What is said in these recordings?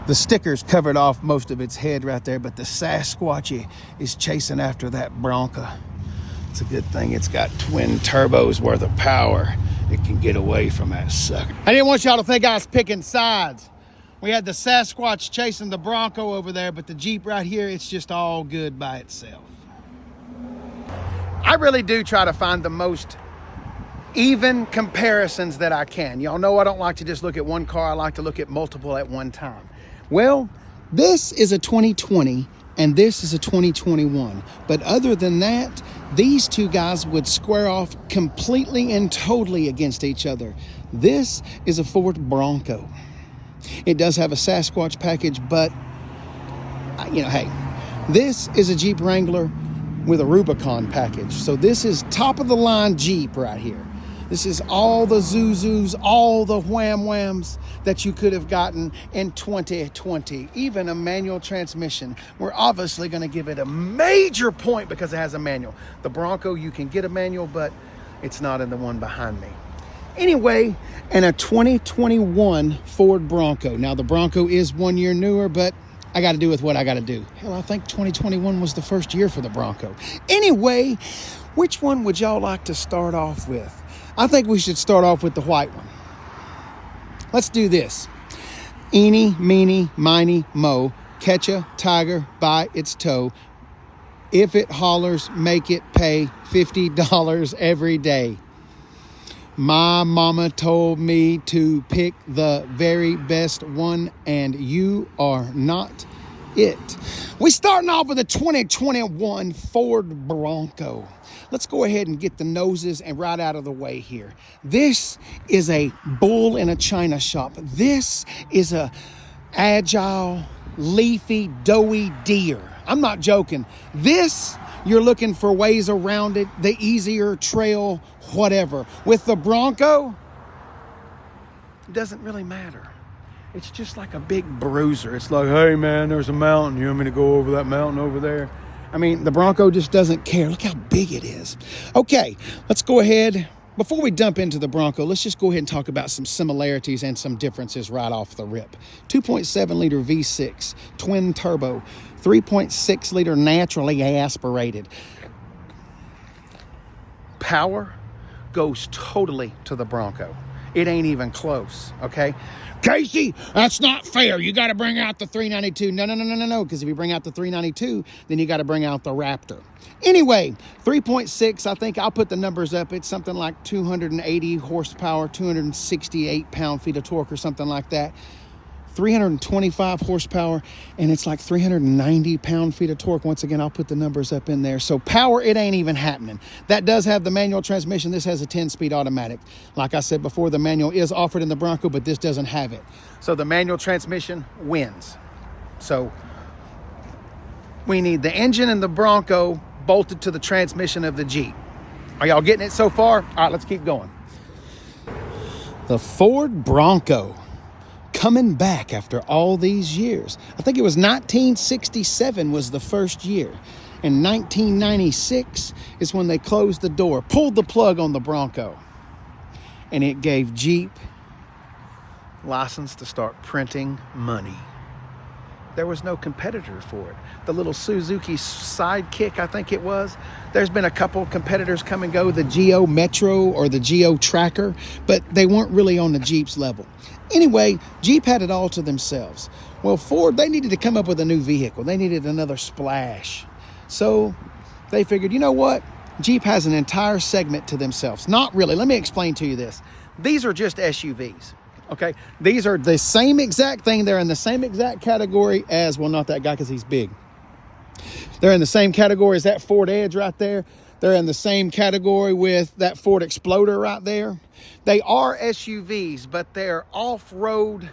The stickers covered off most of its head right there, but the Sasquatch is chasing after that Bronco. It's a good thing it's got twin turbos worth of power. It can get away from that sucker. I didn't want y'all to think I was picking sides. We had the Sasquatch chasing the Bronco over there, but the Jeep right here, it's just all good by itself. I really do try to find the most even comparisons that I can. Y'all know I don't like to just look at one car. I like to look at multiple at one time. Well, this is a 2020 and this is a 2021. But other than that, these two guys would square off completely and totally against each other. This is a Ford Bronco. It does have a Sasquatch package, but you know, hey, this is a Jeep Wrangler with a Rubicon package. So this is top of the line Jeep right here. This is all the Zuzus, all the wham-whams that you could have gotten in 2020. Even a manual transmission. We're obviously going to give it a major point because it has a manual. The Bronco, you can get a manual, but it's not in the one behind me. Anyway, and a 2021 Ford Bronco. Now, the Bronco is 1 year newer, but I got to do with what I got to do. Hell, I think 2021 was the first year for the Bronco. Anyway, which one would y'all like to start off with? I think we should start off with the white one. Let's do this. Eeny, meeny, miny, mo. Catch a tiger by its toe. If it hollers, make it pay $50 every day. My mama told me to pick the very best one, and you are not it. We're starting off with a 2021 Ford Bronco. Let's go ahead and get the noses and right out of the way here. This is a bull in a china shop. This is a agile, leafy, doughy deer. I'm not joking. This, you're looking for ways around it, the easier trail, whatever. With the Bronco, it doesn't really matter. It's just like a big bruiser. It's like, hey man, there's a mountain. You want me to go over that mountain over there? I mean, the Bronco just doesn't care. Look how big it is. Okay, let's go ahead. Before we dump into the Bronco, let's just go ahead and talk about some similarities and some differences right off the rip. 2.7 liter V6, twin turbo, 3.6 liter naturally aspirated. Power goes totally to the Bronco. It ain't even close, okay? Casey, that's not fair. You got to bring out the 392. No, because if you bring out the 392, then you got to bring out the Raptor. Anyway, 3.6, I think I'll put the numbers up. It's something like 280 horsepower, 268 pound-feet of torque or something like that. 325 horsepower, and it's like 390 pound-feet of torque. Once again, I'll put the numbers up in there. So power, it ain't even happening. That does have the manual transmission. This has a 10-speed automatic. Like I said before, the manual is offered in the Bronco, but this doesn't have it. So the manual transmission wins. So we need the engine in the Bronco bolted to the transmission of the Jeep. Are y'all getting it so far? All right, let's keep going. The Ford Bronco. Coming back after all these years. I think it was 1967 was the first year. And 1996 is when they closed the door, pulled the plug on the Bronco. And it gave Jeep license to start printing money. There was no competitor for it. The little Suzuki Sidekick, I think it was. There's been a couple competitors come and go, the Geo Metro or the Geo Tracker, but they weren't really on the Jeep's level. Anyway, Jeep had it all to themselves. Well, Ford, they needed to come up with a new vehicle. They needed another splash. So they figured, you know what? Jeep has an entire segment to themselves. Not really. Let me explain to you this. These are just SUVs. Okay, these are the same exact thing. They're in the same exact category as, well, not that guy because he's big. They're in the same category as that Ford Edge right there. They're in the same category with that Ford Explorer right there. They are SUVs, but they're off-road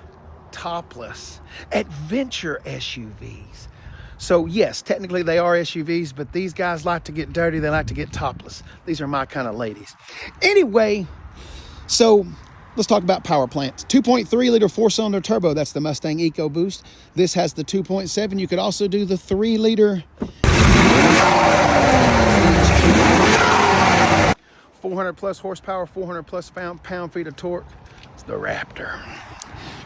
topless adventure SUVs. So yes, technically they are SUVs, but these guys like to get dirty. They like to get topless. These are my kind of ladies. Anyway, so let's talk about power plants. 2.3 liter four-cylinder turbo. That's the Mustang EcoBoost. This has the 2.7. You could also do the 3 liter 400 plus horsepower, 400 plus pound-feet of torque. It's the Raptor.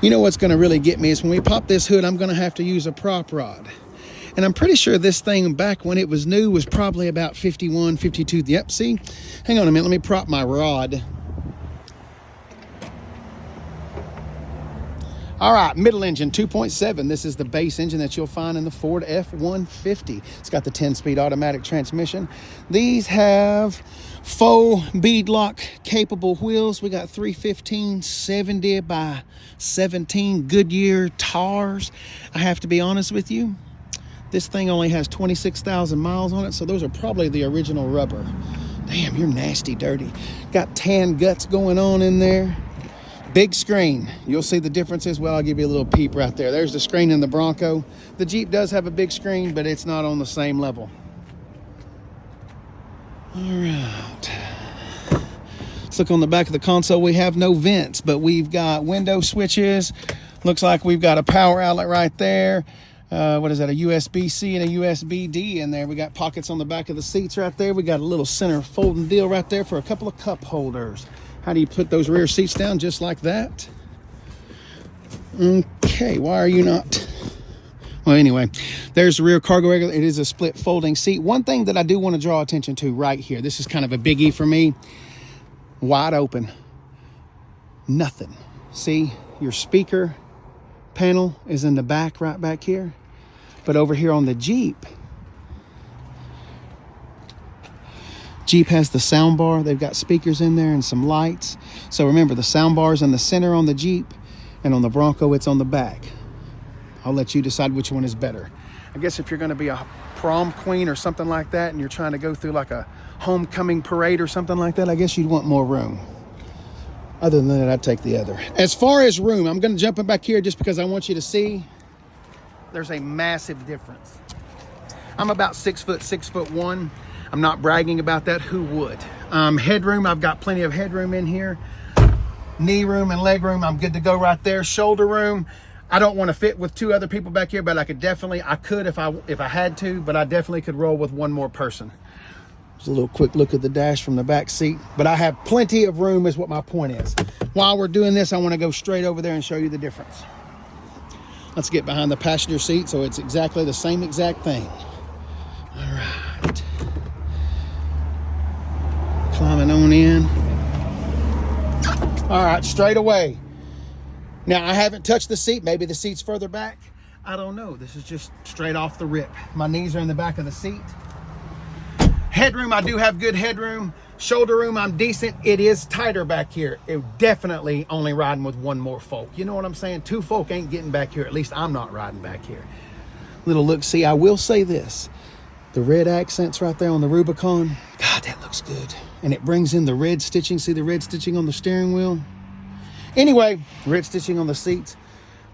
You know what's going to really get me is when we pop this hood, I'm going to have to use a prop rod. And I'm pretty sure this thing back when it was new was probably about 51, 52. Yep, see? Hang on a minute, let me prop my rod. All right, middle engine, 2.7. This is the base engine that you'll find in the Ford F-150. It's got the 10-speed automatic transmission. These have faux beadlock capable wheels. We got 315 70 by 17 Goodyear tars. I have to be honest with you, this thing only has 26,000 miles on it, so those are probably the original rubber. Damn, you're nasty dirty. Got tan guts going on in there. Big screen. You'll see the differences. Well, I'll give you a little peep right there. There's the screen in the Bronco. The Jeep does have a big screen, but it's not on the same level. All right. Let's look on the back of the console. We have no vents, but we've got window switches. Looks like we've got a power outlet right there. What is that? A USB-C and a USB-D in there. We got pockets on the back of the seats right there. We got a little center folding deal right there for a couple of cup holders. How do you put those rear seats down? Just like that. Okay, why are you not? Well, anyway, there's the rear cargo area. It is a split folding seat. One thing that I do want to draw attention to right here, this is kind of a biggie for me. Wide open. Nothing. See, your speaker panel is in the back, right back here. But over here on the Jeep has the sound bar. They've got speakers in there and some lights. So remember, the sound bar's in the center on the Jeep, and on the Bronco, it's on the back. I'll let you decide which one is better. I guess if you're going to be a prom queen or something like that, and you're trying to go through like a homecoming parade or something like that, I guess you'd want more room. Other than that, I'd take the other. As far as room, I'm going to jump in back here just because I want you to see there's a massive difference. I'm about 6 foot, 6'1". I'm not bragging about that. Who would? Headroom, I've got plenty of headroom in here. Knee room and leg room, I'm good to go right there. Shoulder room, I don't want to fit with 2 other people back here, but I could if I had to, but I definitely could roll with 1 more person. Just a little quick look at the dash from the back seat, but I have plenty of room is what my point is. While we're doing this, I want to go straight over there and show you the difference. Let's get behind the passenger seat so it's exactly the same exact thing. All right. Climbing on in. All right, straight away. Now, I haven't touched the seat. Maybe the seat's further back. I don't know. This is just straight off the rip. My knees are in the back of the seat. Headroom, I do have good headroom. Shoulder room, I'm decent. It is tighter back here. It definitely only riding with 1 more folk. You know what I'm saying? 2 folk ain't getting back here. At least I'm not riding back here. Little look. See, I will say this. The red accents right there on the Rubicon. God, that looks good. And it brings in the red stitching. See the red stitching on the steering wheel? Anyway, red stitching on the seats.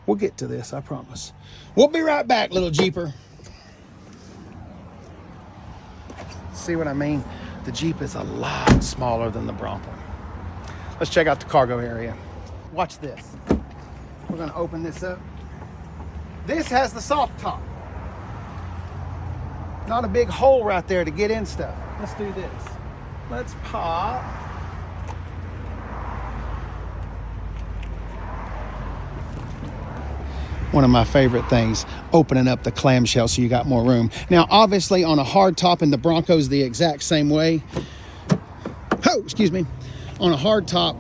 We'll get to this, I promise. We'll be right back, little Jeeper. See what I mean? The Jeep is a lot smaller than the Bronco. Let's check out the cargo area. Watch this. We're gonna open this up. This has the soft top. Not a big hole right there to get in stuff. Let's do this. Let's pop. One of my favorite things, opening up the clamshell so you got more room. Now, obviously on a hard top, and the Bronco's the exact same way. Oh, excuse me. On a hard top,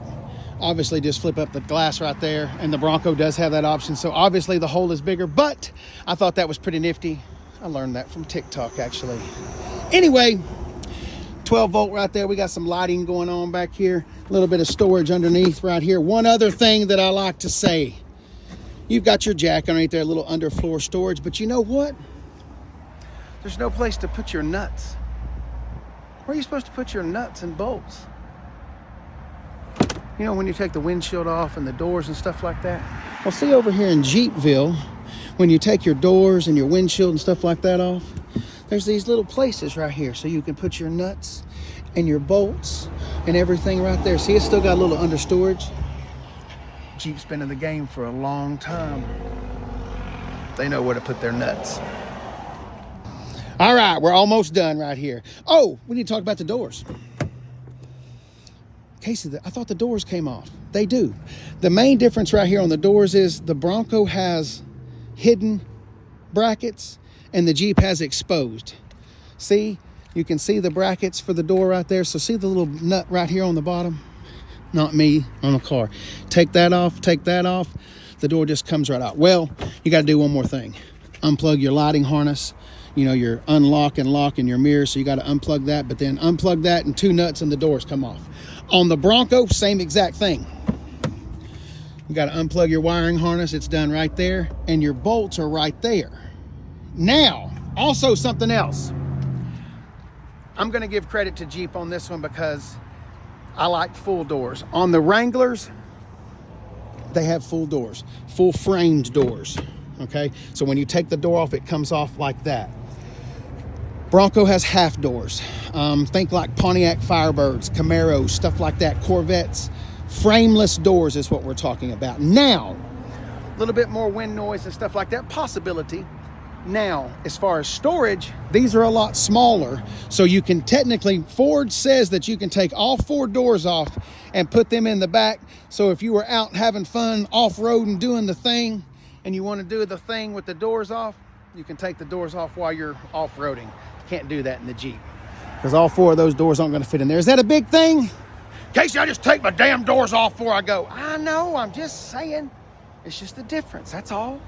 obviously just flip up the glass right there, and the Bronco does have that option. So obviously the hole is bigger, but I thought that was pretty nifty. I learned that from TikTok, actually. Anyway, 12 volt right there. We got some lighting going on back here. A little bit of storage underneath right here. One other thing that I like to say. You've got your jack underneath there, a little underfloor storage, but you know what? There's no place to put your nuts. Where are you supposed to put your nuts and bolts? You know, when you take the windshield off and the doors and stuff like that? Well, see over here in Jeepville, when you take your doors and your windshield and stuff like that off, there's these little places right here so you can put your nuts and your bolts and everything right there. See, it's still got a little under storage. Jeep's been in the game for a long time. They know where to put their nuts. All right, we're almost done right here. Oh, we need to talk about the doors. Casey, I thought the doors came off. They do. The main difference right here on the doors is the Bronco has hidden brackets and the Jeep has exposed. See, you can see the brackets for the door right there. So see the little nut right here on the bottom? Not me, on the car. Take that off, the door just comes right out. Well, you got to do one more thing. Unplug your lighting harness, you know, your unlock and lock in your mirror. So you got to unplug that, but then unplug that and 2 nuts and the doors come off. On the Bronco, same exact thing. You got to unplug your wiring harness. It's done right there, and your bolts are right there. Now, also something else. I'm going to give credit to Jeep on this one because I like full doors. On the Wranglers, they have full doors, full framed doors. Okay, so when you take the door off, it comes off like that. Bronco has half doors. Think like Pontiac Firebirds, Camaros, stuff like that, Corvettes. Frameless doors is what we're talking about. Now, a little bit more wind noise and stuff like that, possibility. Now, as far as storage, these are a lot smaller. So you can technically, Ford says that you can take all 4 doors off and put them in the back. So if you were out having fun off-roading, doing the thing, and you want to do the thing with the doors off, you can take the doors off while you're off-roading. You can't do that in the Jeep because all 4 of those doors aren't going to fit in there. Is that a big thing? Casey, I just take my damn doors off before I go. I know, I'm just saying. It's just a difference, that's all.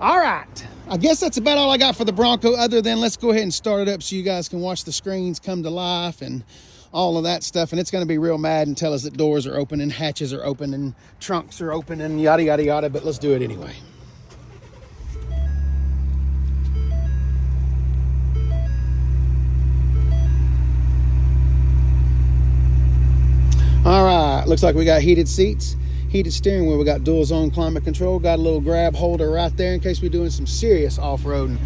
All right, I guess that's about all I got for the Bronco, other than let's go ahead and start it up so you guys can watch the screens come to life and all of that stuff. And it's going to be real mad and tell us that doors are open and hatches are open and trunks are open and yada, yada, yada, but let's do it anyway. All right, looks like we got heated seats, heated steering wheel. We got dual zone climate control. Got a little grab holder right there in case we're doing some serious off-roading.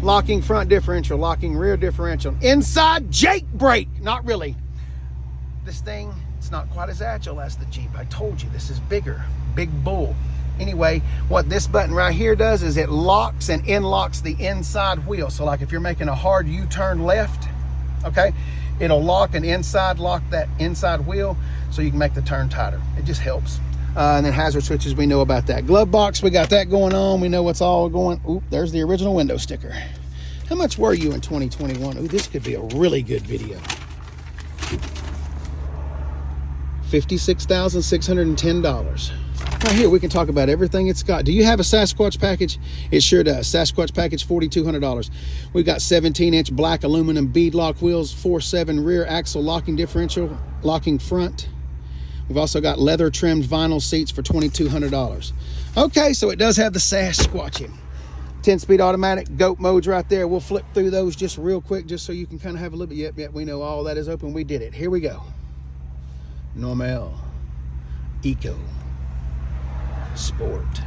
Locking front differential, locking rear differential. Inside Jake brake. Not really. This thing, it's not quite as agile as the Jeep. I told you, this is bigger. Big bull. Anyway, what this button right here does is it locks and unlocks the inside wheel. So like if you're making a hard U-turn left, okay, it'll lock and lock that inside wheel so you can make the turn tighter. It just helps. And then hazard switches, we know about that. Glove box, we got that going on. We know what's all going. Oop, there's the original window sticker. How much were you in 2021? Ooh, this could be a really good video. $56,610. Right here, we can talk about everything it's got. Do you have a Sasquatch package? It sure does. Sasquatch package, $4,200. We've got 17-inch black aluminum bead lock wheels, 4.7 rear axle locking differential, locking front. We've also got leather trimmed vinyl seats for $2,200. Okay, so it does have the Sasquatching. 10-speed automatic, goat modes right there. We'll flip through those just real quick, just so you can kind of have a little bit. Yep, we know all that is open. We did it. Here we go. Normal, Eco, Sport,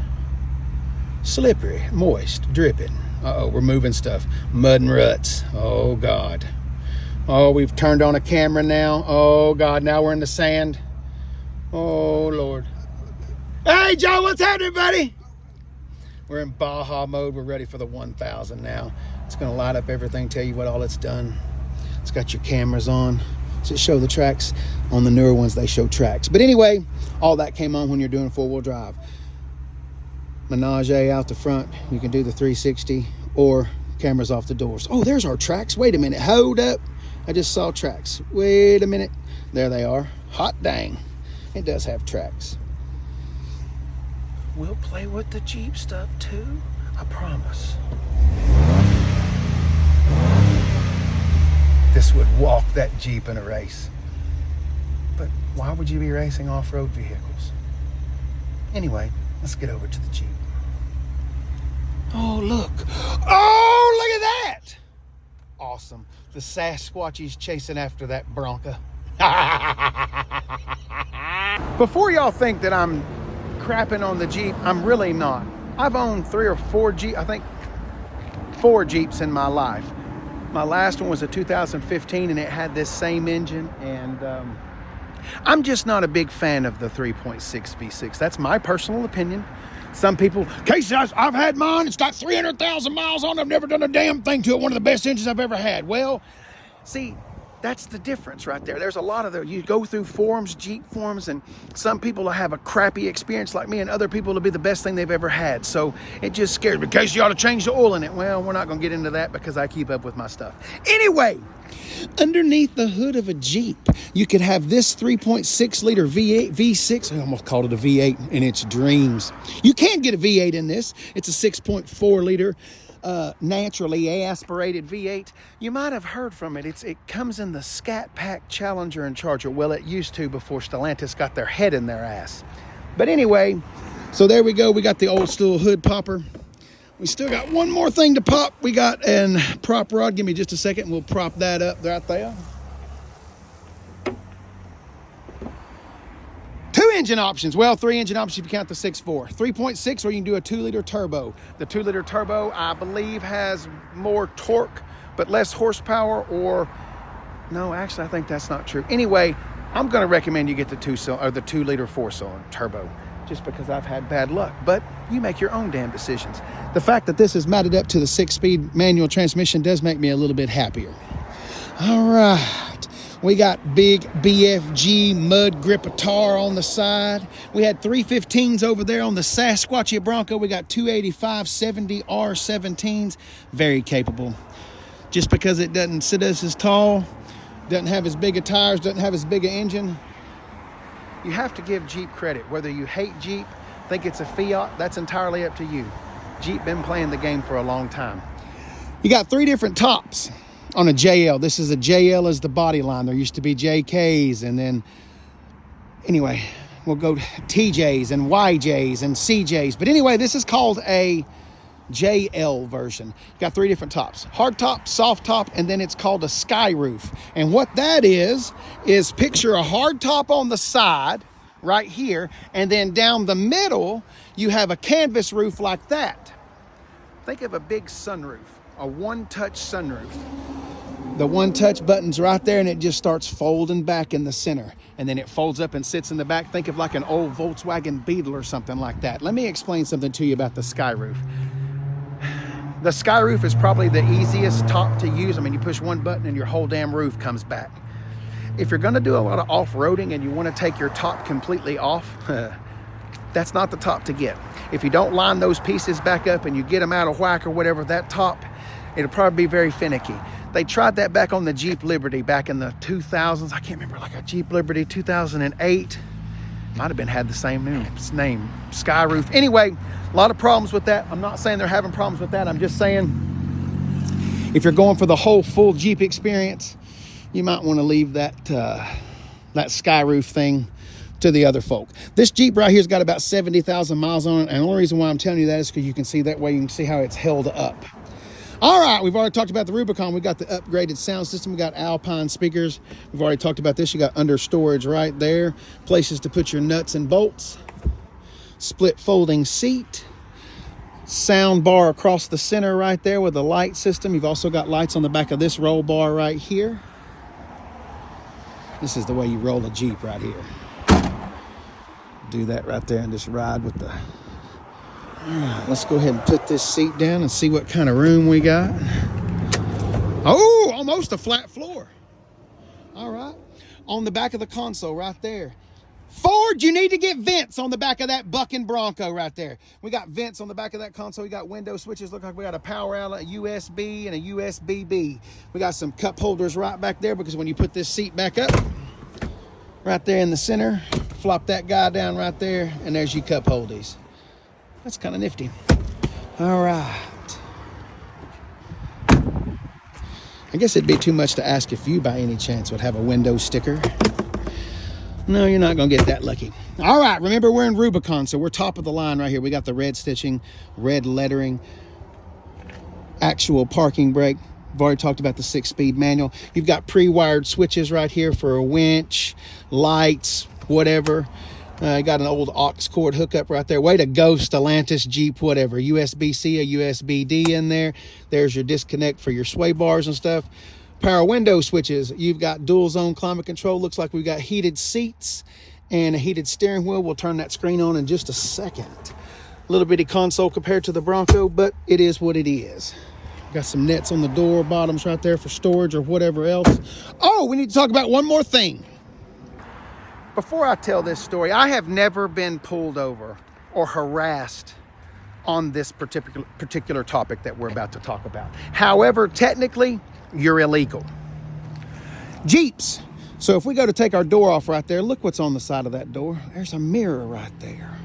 slippery, moist, dripping. Uh-oh, we're moving stuff. Mud and ruts. Oh, God. Oh, we've turned on a camera now. Oh, God, now we're in the sand. Oh, Lord. Hey, Joe, what's happening, buddy? We're in Baja mode. We're ready for the 1000 now. It's going to light up everything, tell you what all it's done. It's got your cameras on. Does it show the tracks? On the newer ones, they show tracks. But anyway, all that came on when you're doing four-wheel drive. Menage out the front. You can do the 360 or cameras off the doors. Oh, there's our tracks. Wait a minute. Hold up. I just saw tracks. Wait a minute. There they are. Hot dang. It does have tracks. We'll play with the Jeep stuff too. I promise. This would walk that Jeep in a race. But why would you be racing off-road vehicles? Anyway, let's get over to the Jeep. Oh, look. Oh, look at that. Awesome. The Sasquatch is chasing after that Bronco. Before y'all think that I'm crapping on the Jeep, I'm really not. I've owned 3 or 4 Jeep, I think 4 Jeeps in my life. My last one was a 2015 and it had this same engine, and I'm just not a big fan of the 3.6 V6. That's my personal opinion. Some people, Casey, I've had mine. It's got 300,000 miles on it. I've never done a damn thing to it. One of the best engines I've ever had. Well, see, That's the difference right there. There's a lot of the, you go through forums, Jeep forums, and some people will have a crappy experience like me, and other people will be the best thing they've ever had. So it just scares me. In case you ought to change the oil in it. Well, we're not going to get into that because I keep up with my stuff. Anyway, underneath the hood of a Jeep, you could have this 3.6 liter V8, V6. I almost called it a V8 in its dreams. You can get a V8 in this. It's a 6.4 liter. Naturally aspirated V8. You might have heard from it. It comes in the Scat Pack Challenger and Charger. Well, it used to before Stellantis got their head in their ass. But anyway, so there we go. We got the old stool hood popper. We still got one more thing to pop. We got an prop rod. Give me just a second and we'll prop that up right there. 2 engine options. Well, 3 engine options if you count the 6.4. 3.6, or you can do a 2-liter turbo. The 2-liter turbo, I believe, has more torque but less horsepower, or no, actually, I think that's not true. Anyway, I'm going to recommend you get the 2-liter 4-cylinder turbo, just because I've had bad luck. But you make your own damn decisions. The fact that this is mounted up to the 6-speed manual transmission does make me a little bit happier. All right. We got big BFG mud grip tar on the side. We had 315s over there on the Sasquatch Bronco. We got 285 70 R17s. Very capable. Just because it doesn't sit as tall, doesn't have as big of tires, doesn't have as big an engine. You have to give Jeep credit. Whether you hate Jeep, think it's a Fiat, that's entirely up to you. Jeep been playing the game for a long time. You got 3 different tops on a JL. This is a JL as the body line. There used to be JKs, and then anyway, we'll go TJs and YJs and CJs. But anyway, this is called a JL version. You got 3 different tops: hard top, soft top, and then it's called a sky roof. And what that is picture a hard top on the side right here, and then down the middle you have a canvas roof like that. Think of a big sunroof, a one-touch sunroof. The one-touch button's right there, and it just starts folding back in the center. And then it folds up and sits in the back. Think of like an old Volkswagen Beetle or something like that. Let me explain something to you about the sky roof. The sky roof is probably the easiest top to use. I mean, you push one button and your whole damn roof comes back. If you're going to do a lot of off-roading and you want to take your top completely off, that's not the top to get. If you don't line those pieces back up and you get them out of whack or whatever, that top, it'll probably be very finicky. They tried that back on the Jeep Liberty back in the 2000s. I can't remember, like a Jeep Liberty 2008. Might have been had the same name, sky roof. Anyway, a lot of problems with that. I'm not saying they're having problems with that. I'm just saying if you're going for the whole full Jeep experience, you might want to leave that sky roof thing to the other folk. This Jeep right here's got about 70,000 miles on it, and the only reason why I'm telling you that is because you can see that way. You can see how it's held up. All right, we've already talked about the Rubicon. We got the upgraded sound system. We got Alpine speakers. We've already talked about this. You got under storage right there, places to put your nuts and bolts, split folding seat, sound bar across the center right there with a light system. You've also got lights on the back of this roll bar right here. This is the way you roll a Jeep right here. Do that right there and just ride with the... All right, let's go ahead and put this seat down and see what kind of room we got. Oh, almost a flat floor. All right. On the back of the console right there. Ford, you need to get vents on the back of that bucking Bronco right there. We got vents on the back of that console. We got window switches. Look like we got a power outlet, a USB, and a USB-B. We got some cup holders right back there because when you put this seat back up, right there in the center, flop that guy down right there, and there's your cup holdies. That's kind of nifty. All right. I guess it'd be too much to ask if you by any chance would have a window sticker. No, you're not going to get that lucky. All right, remember we're in Rubicon, so we're top of the line right here. We got the red stitching, red lettering, actual parking brake. I've already talked about the 6-speed manual. You've got pre-wired switches right here for a winch, lights, whatever. You got an old aux cord hookup right there. Way to go, Stellantis, Jeep, whatever. USB-C, a USB-D in there. There's your disconnect for your sway bars and stuff. Power window switches. You've got dual zone climate control. Looks like we've got heated seats and a heated steering wheel. We'll turn that screen on in just a second. A little bitty console compared to the Bronco, but it is what it is. Got some nets on the door bottoms right there for storage or whatever else. Oh, we need to talk about one more thing. Before I tell this story, I have never been pulled over or harassed on this particular topic that we're about to talk about. However, technically, you're illegal. Jeeps. So if we go to take our door off right there, look what's on the side of that door. There's a mirror right there.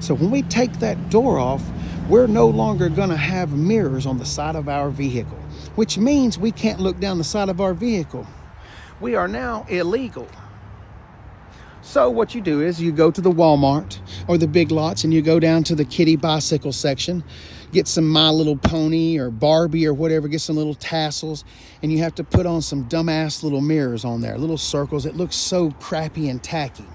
So when we take that door off, we're no longer going to have mirrors on the side of our vehicle, which means we can't look down the side of our vehicle. We are now illegal. So what you do is you go to the Walmart or the Big Lots and you go down to the kiddie bicycle section, get some My Little Pony or Barbie or whatever, get some little tassels, and you have to put on some dumbass little mirrors on there, little circles. It looks so crappy and tacky.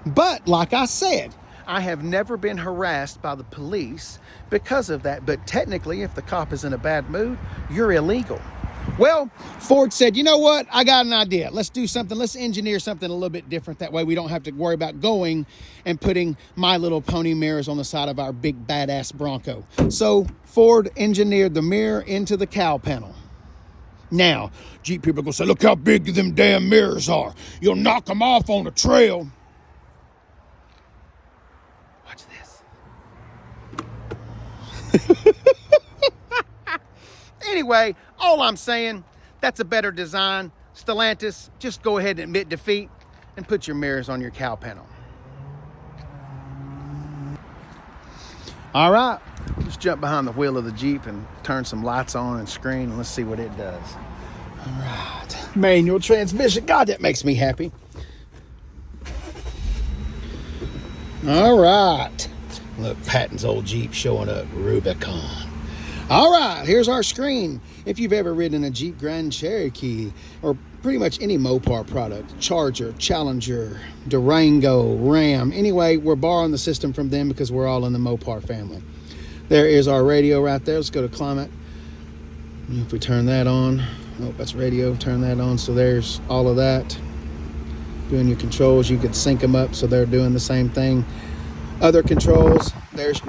But like I said, I have never been harassed by the police because of that. But technically, if the cop is in a bad mood, you're illegal. Well, Ford said, you know what? I got an idea. Let's do something. Let's engineer something a little bit different. That way we don't have to worry about going and putting My Little Pony mirrors on the side of our big badass Bronco. So Ford engineered the mirror into the cowl panel. Now, Jeep people are going to say, look how big them damn mirrors are. You'll knock them off on the trail. Watch this. Anyway, all I'm saying, that's a better design. Stellantis, just go ahead and admit defeat and put your mirrors on your cowl panel. All right, let's jump behind the wheel of the Jeep and turn some lights on and screen, and let's see what it does. All right, manual transmission. God, that makes me happy. All right, look, Patton's old Jeep showing up, Rubicon. All right, here's our screen. If you've ever ridden a Jeep Grand Cherokee or pretty much any Mopar product, Charger, Challenger, Durango, Ram, anyway, we're borrowing the system from them because we're all in the Mopar family. There is our radio right there. Let's go to climate. If we turn that on, oh, that's radio, turn that on. So there's all of that. Doing your controls, you could sync them up so they're doing the same thing. Other controls, there's,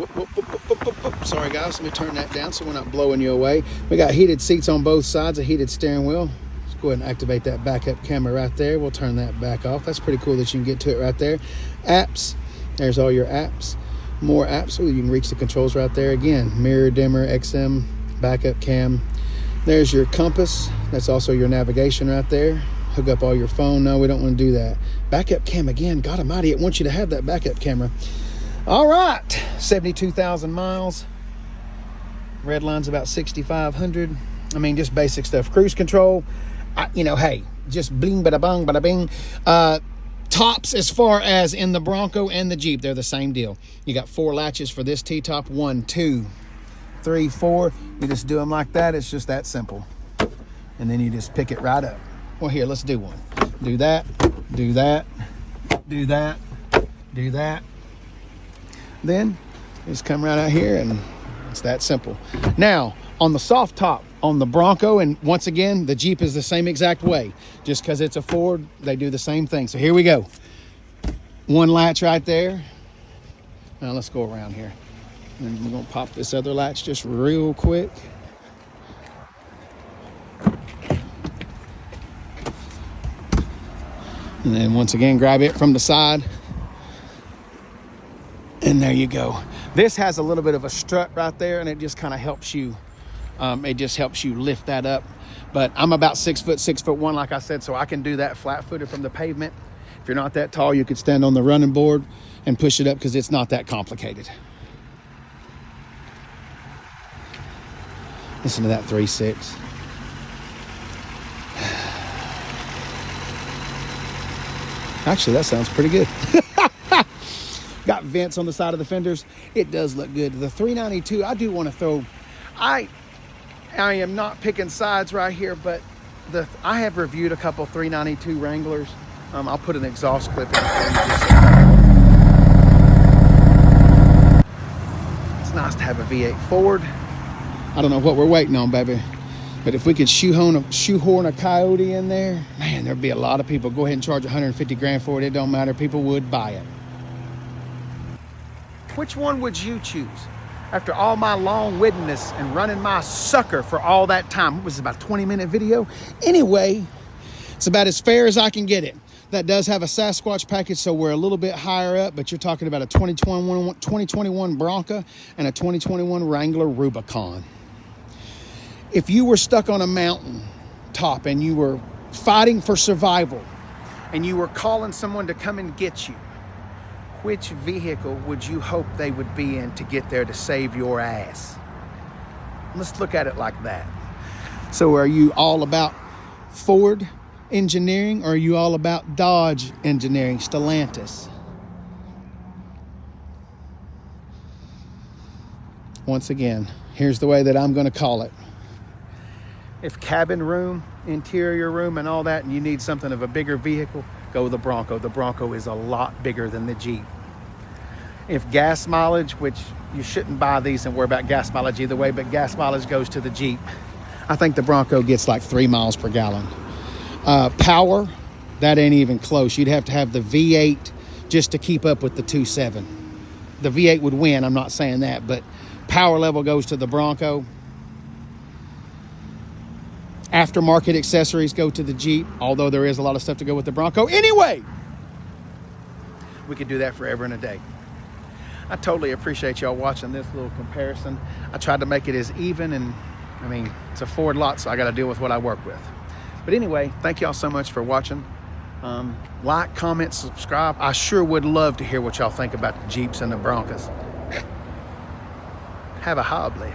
sorry guys, let me turn that down so we're not blowing you away. We got heated seats on both sides, a heated steering wheel. Let's go ahead and activate that backup camera right there. We'll turn that back off. That's pretty cool that you can get to it right there. Apps, there's all your apps. More apps, so you can reach the controls right there. Again, mirror dimmer, XM, backup cam. There's your compass. That's also your navigation right there. Hook up all your phone. No, we don't want to do that. Backup cam again. God almighty, it wants you to have that backup camera. All right, 72,000 miles. Red line's about 6,500. I mean, just basic stuff. Cruise control, hey, just bling, bada bang, bada bing. Tops as far as in the Bronco and the Jeep, they're the same deal. You got 4 latches for this T-top. 1, 2, 3, 4. You just do them like that. It's just that simple. And then you just pick it right up. Well, here, let's do one. Do that, do that, do that, do that. Then just come right out here and it's that simple. Now on the soft top on the Bronco, and once again the Jeep is the same exact way, just because it's a Ford, they do the same thing. So here we go. One latch right there. Now let's go around here and we're gonna pop this other latch just real quick. And then once again grab it from the side. And there you go. This has a little bit of a strut right there, and it just kind of helps you. It just helps you lift that up. But I'm about 6 foot, 6'1", like I said, so I can do that flat-footed from the pavement. If you're not that tall, you could stand on the running board and push it up because it's not that complicated. Listen to that 3.6. Actually, that sounds pretty good. Got vents on the side of the fenders. It does look good. The 392, I do want to throw, I am not picking sides right here, but I have reviewed a couple 392 Wranglers. I'll put an exhaust clip in. It's nice to have a V8 Ford. I don't know what we're waiting on, baby. But if we could shoehorn a Coyote in there, man, there'd be a lot of people. Go ahead and charge 150 grand for it. It don't matter. People would buy it. Which one would you choose? After all my long-windedness and running my sucker for all that time. It was about a 20-minute video. Anyway, it's about as fair as I can get it. That does have a Sasquatch package, so we're a little bit higher up, but you're talking about a 2021 Bronco and a 2021 Wrangler Rubicon. If you were stuck on a mountain top and you were fighting for survival and you were calling someone to come and get you, which vehicle would you hope they would be in to get there to save your ass? Let's look at it like that. So are you all about Ford engineering, or are you all about Dodge engineering, Stellantis? Once again, here's the way that I'm going to call it. If cabin room, interior room, and all that, and you need something of a bigger vehicle, go with the Bronco. The Bronco is a lot bigger than the Jeep. If gas mileage, which you shouldn't buy these and worry about gas mileage either way, but gas mileage goes to the Jeep. I think the Bronco gets like 3 miles per gallon. Power, that ain't even close. You'd have to have the V8 just to keep up with the 2.7. The V8 would win, I'm not saying that, but power level goes to the Bronco. Aftermarket accessories go to the Jeep, although there is a lot of stuff to go with the Bronco. Anyway, we could do that forever and a day. I totally appreciate y'all watching this little comparison. I tried to make it as even, and I mean, it's a Ford lot, so I got to deal with what I work with. But anyway, thank y'all so much for watching. Like, comment, subscribe. I sure would love to hear what y'all think about the Jeeps and the Broncos. Have a hobbly.